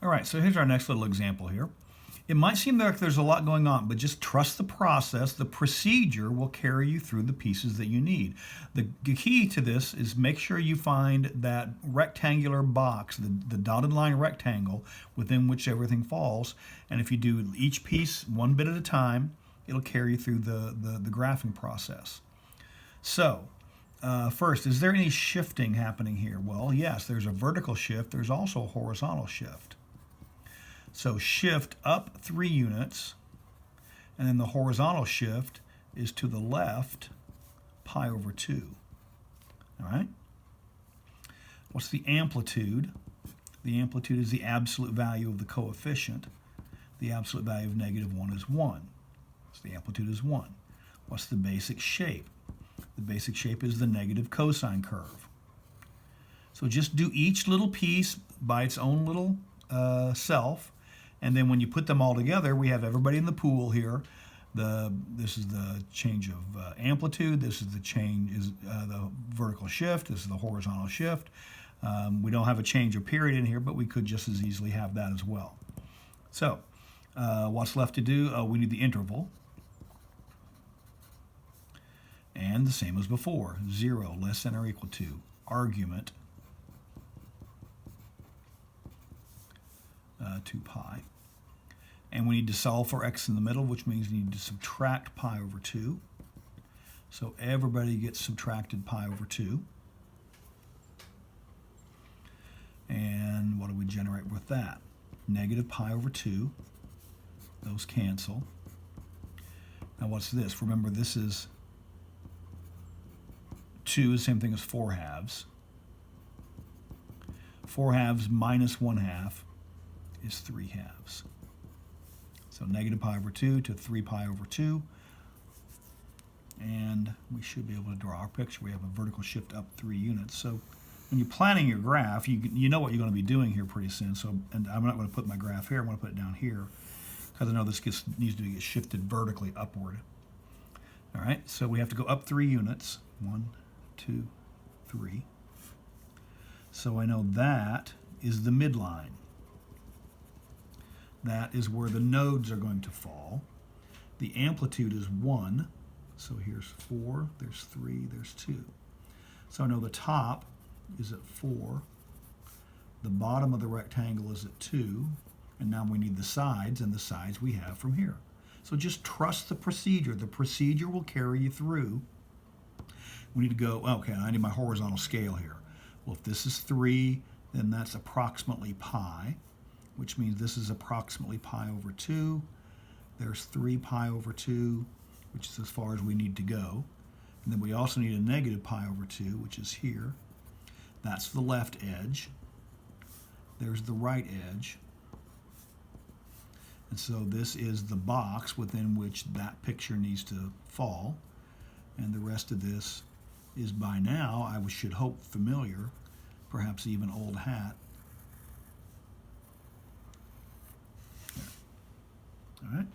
All right, so here's our next little example here. It might seem like there's a lot going on, but just trust the process. The procedure will carry you through the pieces that you need. The key to this is make sure you find that rectangular box, the dotted line rectangle within which everything falls. And if you do each piece one bit at a time, it'll carry you through the graphing process. So, first, is there any shifting happening here? Well, yes, there's a vertical shift. There's also a horizontal shift. So shift up 3 units, and then the horizontal shift is to the left, pi over 2. All right? What's the amplitude? The amplitude is the absolute value of the coefficient. The absolute value of -1 is 1. So the amplitude is 1. What's the basic shape? The basic shape is the negative cosine curve. So just do each little piece by its own little self. And then when you put them all together, we have everybody in the pool here. This is the change of amplitude. This is the the vertical shift. This is the horizontal shift. We don't have a change of period in here, but we could just as easily have that as well. So what's left to do? We need the interval. And the same as before, 0 less than or equal to argument 2 pi. And we need to solve for x in the middle, which means we need to subtract pi over 2. So everybody gets subtracted pi over 2. And what do we generate with that? Negative pi over 2. Those cancel. Now what's this? Remember, this is 2 is the same thing as 4 halves. 4 halves minus 1 half is 3 halves. So negative pi over 2 to 3 pi over 2. And we should be able to draw our picture. We have a vertical shift up 3 units. So when you're planning your graph, you know what you're going to be doing here pretty soon. So, and I'm not going to put my graph here. I'm going to put it down here because I know this needs to get shifted vertically upward. All right, so we have to go up 3 units. 1, 2, 3. So I know that is the midline. That is where the nodes are going to fall. The amplitude is 1. So here's 4, there's 3, there's 2. So I know the top is at 4. The bottom of the rectangle is at 2. And now we need the sides, and the sides we have from here. So just trust the procedure. The procedure will carry you through. We need to go, okay, I need my horizontal scale here. Well, if this is 3, then that's approximately pi, which means this is approximately pi over 2. There's 3 pi over 2, which is as far as we need to go. And then we also need a negative pi over 2, which is here. That's the left edge. There's the right edge. And so this is the box within which that picture needs to fall. And the rest of this is by now, I should hope, familiar, perhaps even old hat. All right.